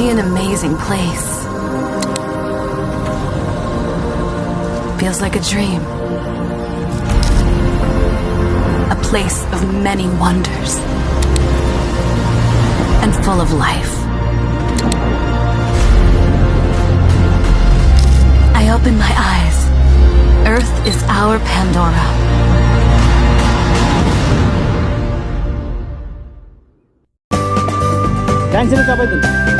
be an amazing place. Feels like a dream. A place of many wonders. And full of life. I open my eyes. Earth is our Pandora. Cancel it, Abhay.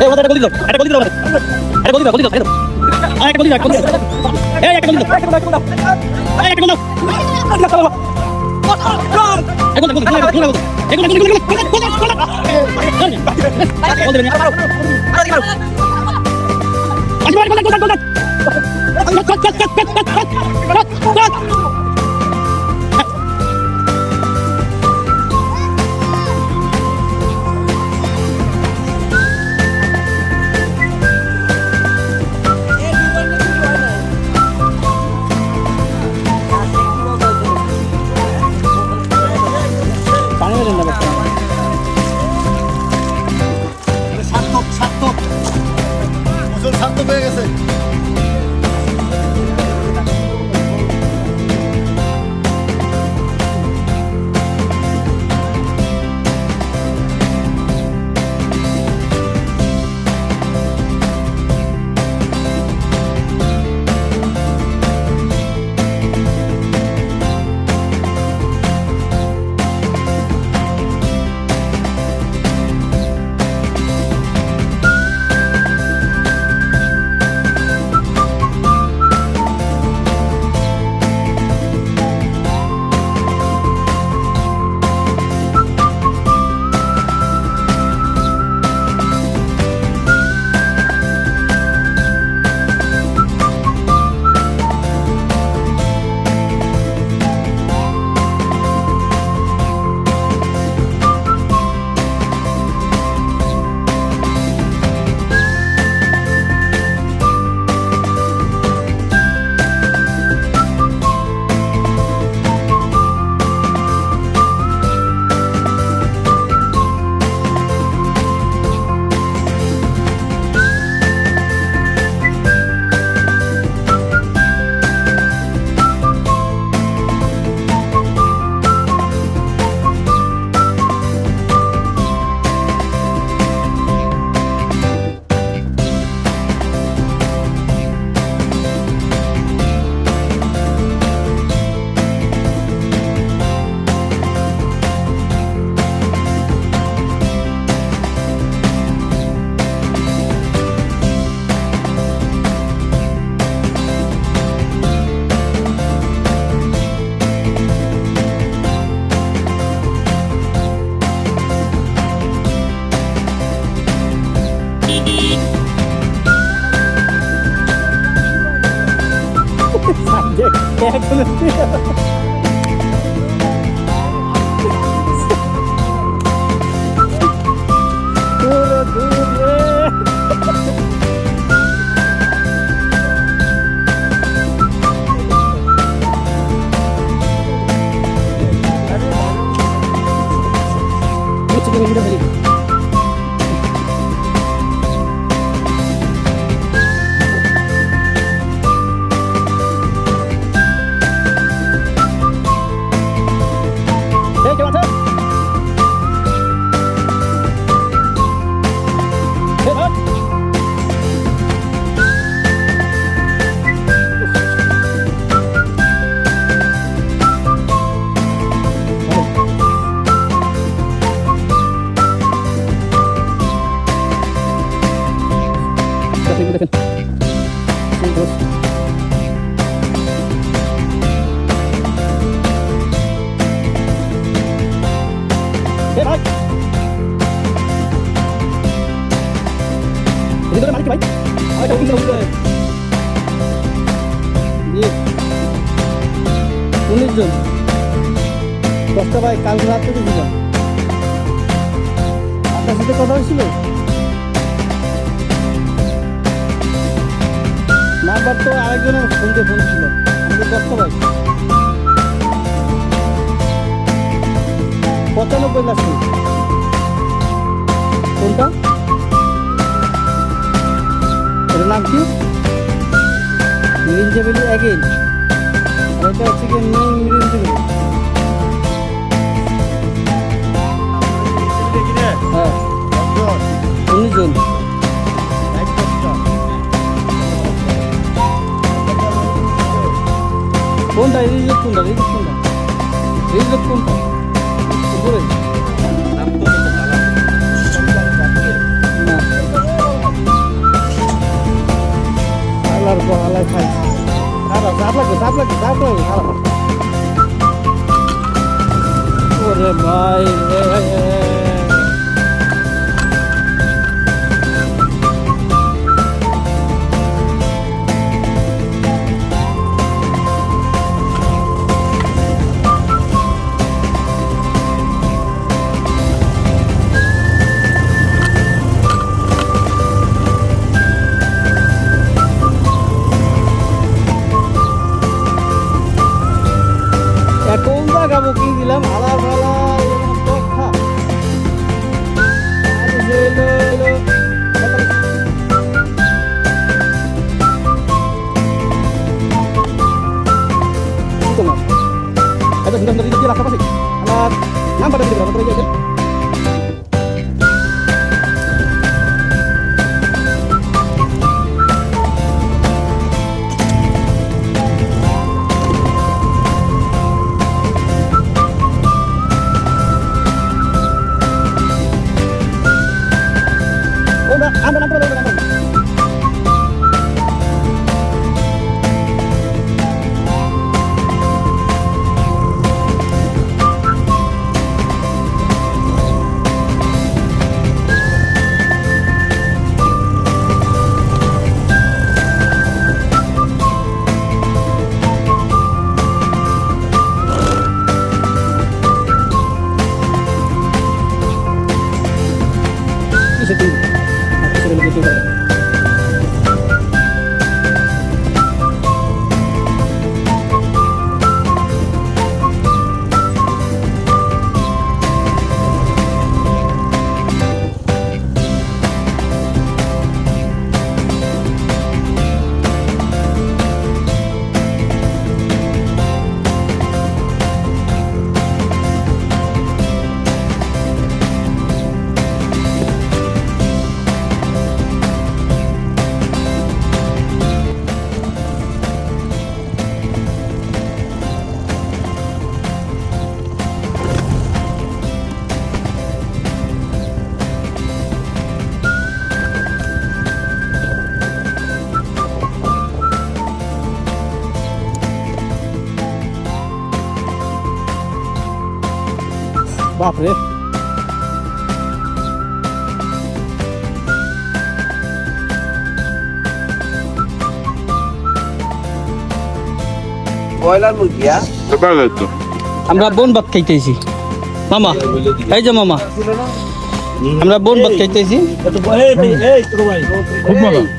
এই ওদের একটা গলি দাও, একটা গলি দাও আমাদের। একটা গলি দাও, গলি দাও, এই দাও। আর একটা গলি দাও, একটা গলি দাও। এই একটা গলি দাও, একটা গলি দাও, একটা গলি দাও। এই একটা গলি দাও। আল্লাহ তাআলা। এগুলো এগুলো এগুলো এগুলো এগুলো এগুলো সার্থক হয়ে গেছে। জন 10টা ভাই কালকে রাত্রে ছিলাম, আপনার সাথে কথা হয়েছিল? নাম্বার তো আরেকজনের ফোন দিয়ে ফোন ছিল, আমাদের 10টা ভাই 95 লাখ। কোনটা? এটার নাম কি? মিরিঞ্জাবিলি অ্যাগেন। আর এটা হচ্ছে কি নেই মিরিঞ্জাবিলি। হ্যাঁ 19 জন। কোনটা রিজেক্ট? কোনটা রিজেক্ট? কোনটা রিজেক্ট? কোনটা উপরে? না ওরে ভাই এখন জাগাবো কি দিলাম হালা ফালা কথা ada sudah dari dia rasa pasti anak nampak dari berapa tadi aja udah anda nampak dari berapa itu aku sudah begitu বাপরে ব্রয়লার মুরগি আমরা বোন ভাত খাইতেছি মামা এই যে মামা আমরা বোন ভাত খাইতেছি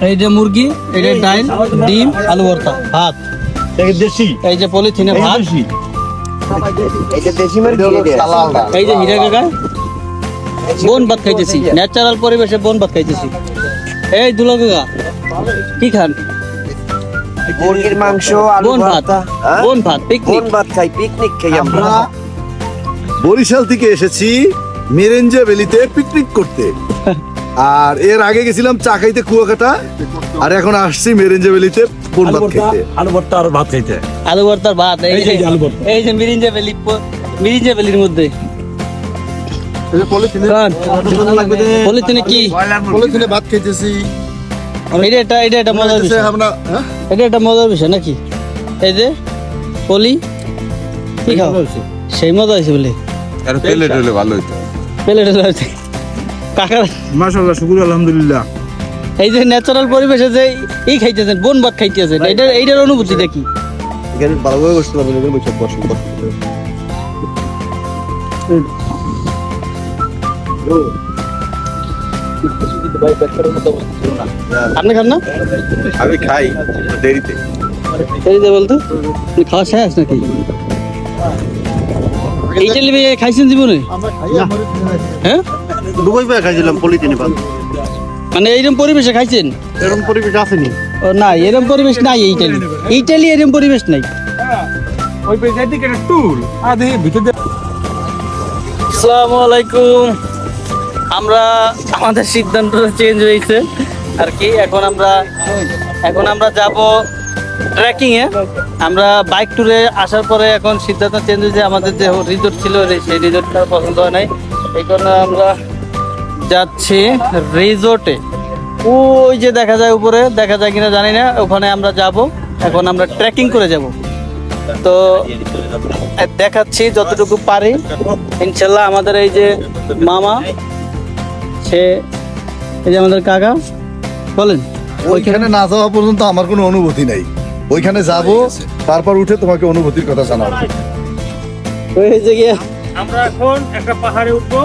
এই যে মুরগি এই যে ডাল ডিম আলু ভর্তা ভাত দেশি এই যে পলিথিনে ভাত এটা দেশি মুরগি এই যে হীরা কাকা বোন ভাত খাইতেছি ন্যাচারাল পরিবেশে বোন ভাত খাইতেছি এই দুলা কাকা কি খান মুরগির মাংস আলু বোন ভাত ভর্তা বোন ভাত পিকনিক বোন ভাত খাই পিকনিক খাই আমরা বরিশাল থেকে এসেছি মেরেঞ্জা ভ্যালিতে পিকনিক করতে আর এর আগে গেছিলাম চা খাইতে কুয়াকাটা আর এখন আসছি মেরেঞ্জা ভ্যালিতে বোন ভাত খাইতে আলু ভর্তা আর ভাত খাইতে আলু ভর্তার ভাত এই যে আলু ভর্তা। এই যে মিরিঞ্জা ভ্যালির মধ্যে খান। পলিথিনে কি পলিথিনে ভাত খাইতেছি এটা একটা মজার বিষয় আমরা এটা একটা মজার বিষয় নাকি এই যে পলি কি খাও সেই মজা হয়েছে বলে আর প্লেট হলে ভালো হতো প্লেটে কাকার মাশাআল্লাহ শুকর আলহামদুলিল্লাহ এই যে ন্যাচারাল পরিবেশে যে এই খাইতেছেন বোন ভাত খাইতেছেন এইটার অনুভূতিটা কি এখানে ভালোভাবে বসতে পারবেন এখানে বসে বসুন আপনি খান না আমি খাই দেরিতে এই যে বলতো আপনি খাওয়া শেষ নাকি এইটা লিবে খাইছেন জীবনে হ্যাঁ দুবাই ভাই খাইছিলাম পলিথিনে ভাত মানে এইরকম পরিবেশে খাইছেন এরকম পরিবেশ আসেনি ও না এরকম পরিবেশ নাই ইটালি এরকম পরিবেশ নাই ওই পেজে দিকে একটা টুল আদে ভিতরে আসসালামু আলাইকুম আমরা আমাদের সিদ্ধান্তটা চেঞ্জ হয়েছে আর কি এখন আমরা যাব ট্রেকিং এ আমরা বাইক ট্যুরে আসার পরে এখন সিদ্ধান্ত চেঞ্জ হয়েছে আমাদের যে রিসোর্ট ছিল সেই রিসোর্টটা পছন্দ হয় নাই এই কারণে আমরা যাচ্ছি রিসোর্টে ওই যে দেখা যায় উপরে দেখা যায় কিনা জানি না ওখানে আমরা যাব এখন আমরা ট্রেকিং করে যাব। তো দেখাচ্ছি যতটুকু পারি ইনশাল্লাহ। আমাদের এই যে মামা, সে এই যে আমাদের কাকা, বলেন। ওইখানে না যাওয়া পর্যন্ত আমার কোনো অনুভূতি নাই, ওইখানে যাব তারপর উঠে তোমাকে অনুভূতির কথা জানাবো। ওই যে গিয়ে আমরা এখন একটা পাহাড়ে উঠবো,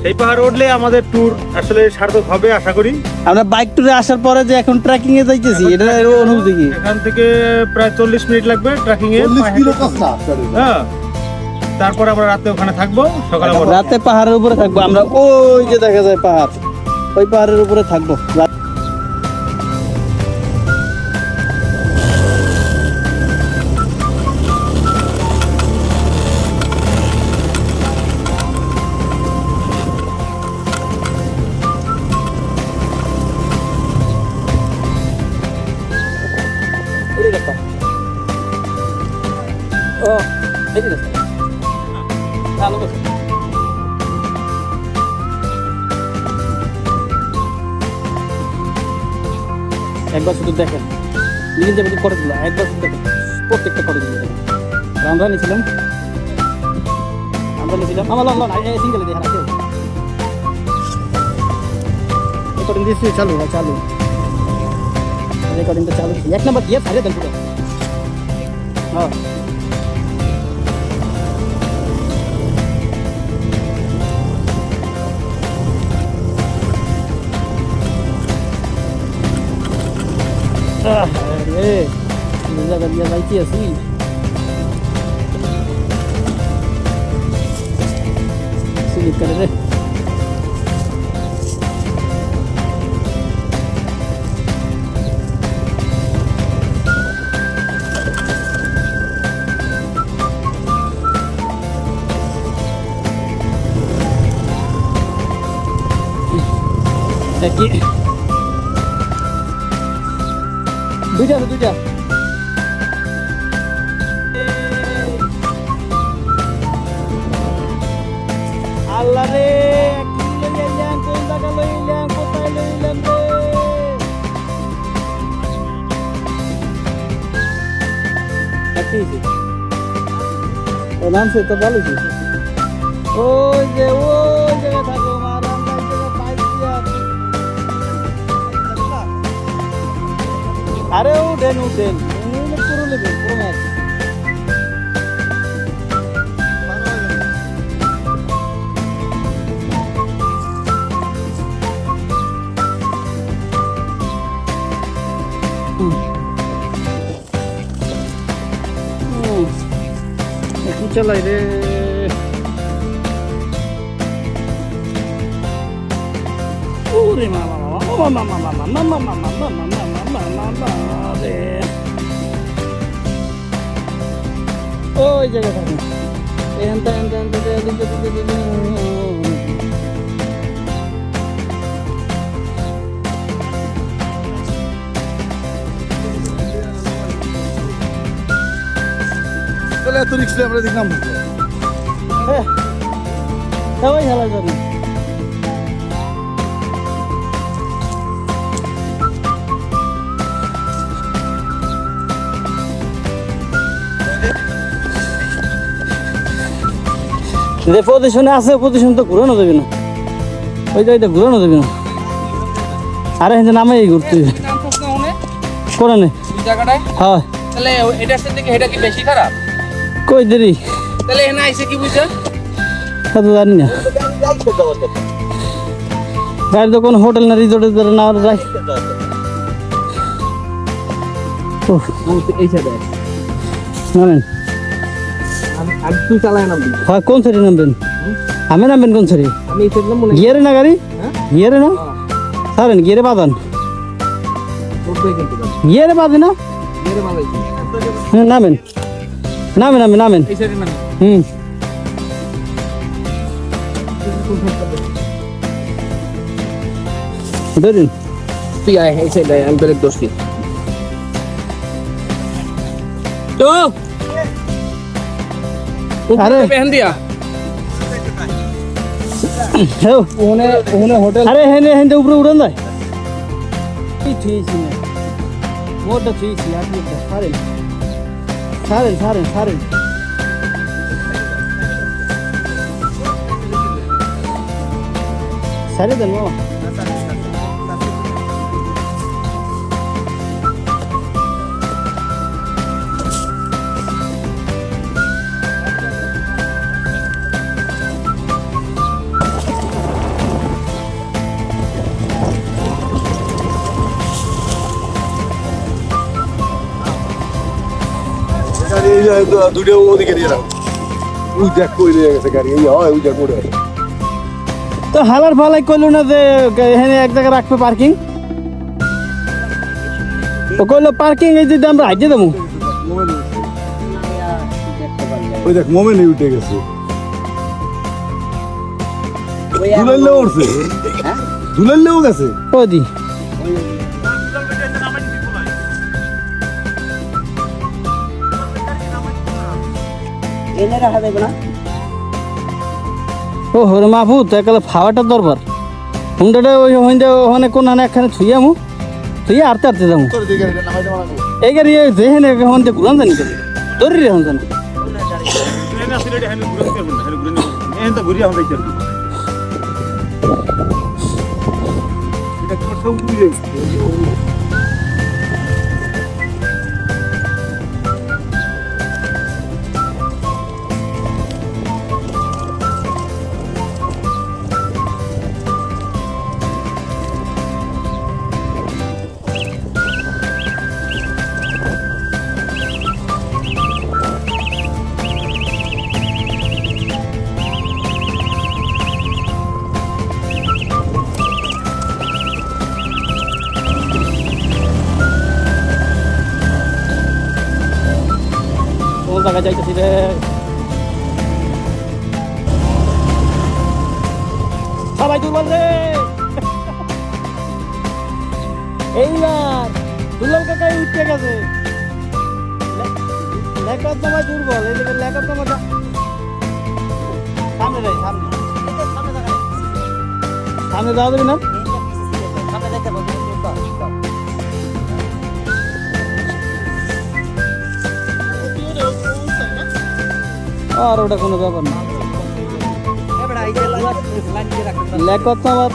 সেই পাহাড়ে উঠলে আমাদের ট্যুর আসলে সার্থক হবে আশা করি। আমরা বাইক ট্যুরে আসার পরে যে এখন ট্রেকিং এ যাইতেছি, এটা এর অনুভূতি কি? এখান থেকে প্রায় 40 মিনিট লাগবে ট্রেকিং এ। 40 কিলো কষ্ট না। হ্যাঁ, তারপর আমরা রাতে ওখানে থাকবো, সকালে আবার রাতে পাহাড়ের উপরে থাকবো আমরা। ওই যে দেখা যায় পাহাড়, ওই পাহাড়ের উপরে থাকবো। ও এই যে ভালো কথা। একবার শুধু দেখেন, নিজে যাবে করে দিল, একবার শুধু দেখেন, প্রত্যেকটা করে দিল। আমরা নিয়েছিলাম আমার সিঙ্গেল দিয়ে হারাতে রেকর্ডিং দিয়েছি। চালু চালু রেকর্ডিংটা চালু, 1 নাম্বার দিয়ে ছাড়িয়ে দেন পুরো। হ্যাঁ জায়গা দিয়ে যাইতে আছি। স্লিপ করে রে। কি দুইটা দুইটা আল্লাহ রে, কি লইলাম, কোন জায়গা লইলাম, কোথায় লইলাম রে। ও নামছে তো ভালো ছিল। ওই যে ওই জায়গায় থাকো মারাম, আরে উঠেন উঠেন, পুরো নেবেন পুরো ম্যাচ। কি চালাই রে, ওরে মামা মামা মামা মামা মামা মামা মামা মামা রে। ওই জায়গা থাকে এনটা এনটা এনটা তাহলে এত রিক্স আমরা দেখলাম সবাই খেলা জানে। যে পজিশনে আছে পজিশন তো ঘুরানো যাবে না, ওই যে ঘুরানো যাবে না। আরে হেঁটে নামে ঘুরতে করে নে হ্যাঁ। তাহলে এটার সাথে এটা কি বেশি খারাপ? কই দেরি তাহলে এখানে আইসে কি বুঝছেন? তা তো জানি না। গাড়ি তো কোনো হোটেল না রিসোর্টের ধরে না যাই। এই সাইডে নামেন, আমি তুই চালায় নামবি। হয় কোন সাইডে নামবেন? আমি নামবেন কোন সাইডে? আমি এই সাইডে নামবো না। গিয়ারে না গাড়ি, গিয়ারে না সারেন, গিয়ারে বাঁধান, গিয়ারে বাঁধে না। হ্যাঁ নামেন নামেন নামেন নামেন। এই সাইডে নামবি। হুম ধরুন তুই আয় এই সাইডে, আমি ব্রেক দোষী। তো আরে পেহেন দিয়া হোটেল, আরে হেনে হেনে উপরে উড়ান যায়। মোটা থুইছি আপনি ছাড়েন ছাড়েন ছাড়েন ছাড়েন ছাড়ে দেন মামা গাড়ি এই যে দুটো ওদিকে নিয়ে রাখ ওই দেখ কই রয়ে গেছে গাড়ি এই হয় ওই দেখ ওরে তো হালার ফালাই কইলো না যে এখানে এক জায়গায় রাখবে পার্কিং তো কইলো পার্কিং এই যদি আমরা হাইটে দেবো ওই দেখ মোমেন্টে উঠে গেছে দুলাইলেও উঠছে দুলাইলেও গেছে ওই দি ও হরে মাহফুজ একালে ফাওয়াটা দরবার হুন্ডাটা ওই ওখানে কোন একখানে থুইয়া মু থুইয়া আরতে আরতে যাবো এই গাড়ি যেখানে এখন ঘুরান জানি দৌড়ি রে এখন জানি ঘুরিয়ে আমাদের কোন জায়গায় যাইতেছি রে সবাই দুর্বল রে এইবার দুর্বল কাকাই উঠে গেছে লেখার তোমায় দুর্বল এদিকে লেখার তোমাটা সামনে যাই সামনে সামনে যাওয়া যাবে না আর ওটা কোনো ব্যাপার না লেখ করতে আমার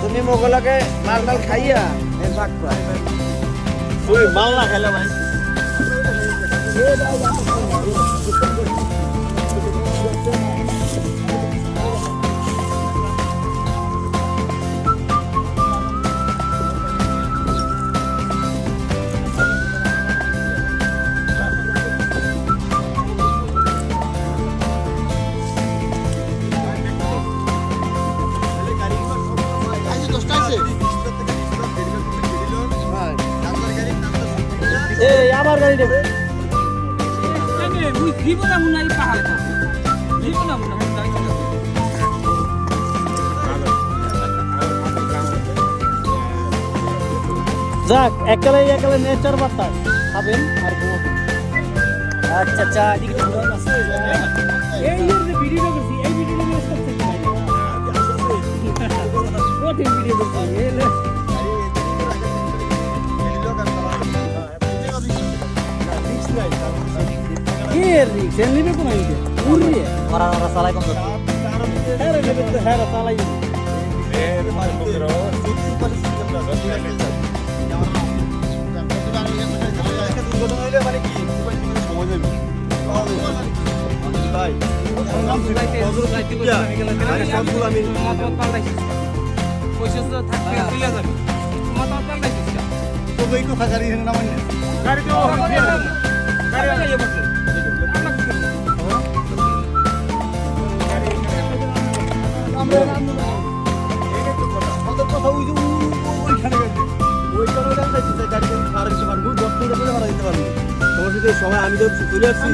তুমি মোগলাকে মাল মাল খাইয়া ভাগ পাই তুই মাল না খেলে ভাই এই আমার গাড়ি দেবে যাক একালে একালে নেচার বার্তা খাবেন আর ঘুমাবেন আচ্ছা আচ্ছা এদিকে এই যে ভিডিও করছি এই ভিডিও নিয়ে করতে চাই কঠিন ভিডিও করছি এলে কি রিক্স নিবে কোন আইডিয়া উড়ি ওরা ওরা চালাই কোন হ্যাঁ রে নেবে তো হ্যাঁ চালাই কথা ওই যে ওইখানে গেছে ওইখানে সবাই আমি তো চলে আসছি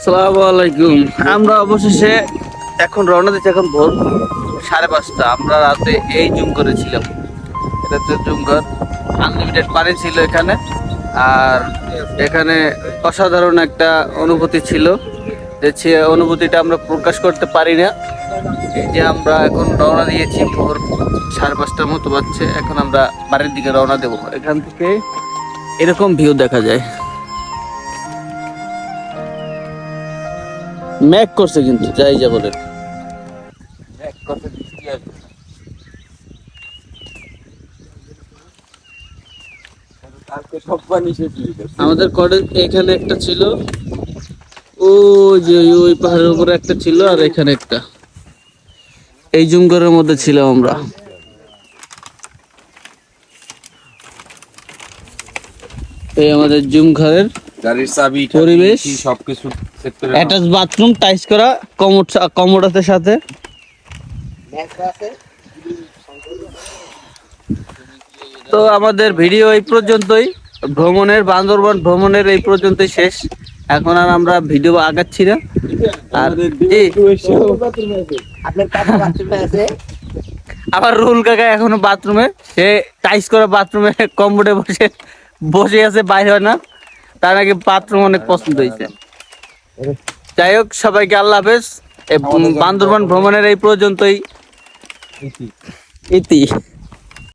আসসালামু আলাইকুম। আমরা অবশেষে এখন রওনা দিচ্ছি, এখন ভোর 5:30। আমরা রাতে এই জুম করেছিলাম, এটাতে জুম কর আনলিমিটেড পানি ছিল এখানে। আর এখানে অসাধারণ একটা অনুভূতি ছিল, যে অনুভূতিটা আমরা প্রকাশ করতে পারি না। এই যে আমরা এখন রওনা দিয়েছি, ভোর 5:30 মতো বাজছে। এখন আমরা বাড়ির দিকে রওনা দেবো। এখান থেকে এরকম ভিউ দেখা যায়। ম্যাক করছে কিন্তু, যাই যা বলে আমাদের কলেজ এখানে একটা ছিল, ওই পাহাড়ের উপরে একটা ছিল, আর এখানে একটা। এই জুমঘরের মধ্যে ছিলাম আমরা। এই আমাদের জুমঘরের গাড়ির চাবি পরিবেশ, সবকিছু অ্যাটাচ বাথরুম, টাইস করা, কমোড আছে সাথে। তো আমাদের ভিডিও এই পর্যন্তই, বান্দরবান ভ্রমণের এই পর্যন্তই শেষ। এখন আর আমরা ভিডিও আগাচ্ছি না। আর আবার রুল কাকা এখনো বাথরুমে, সে টাইস করা বাথরুমে কমোডে বসে আছে, বাইরে হয় না। তার নাকি বাথরুম অনেক পছন্দ হয়েছে। যাই হোক, সবাইকে আল্লাহ হাফেজ। বান্দরবান ভ্রমণের এই পর্যন্তই ইতি।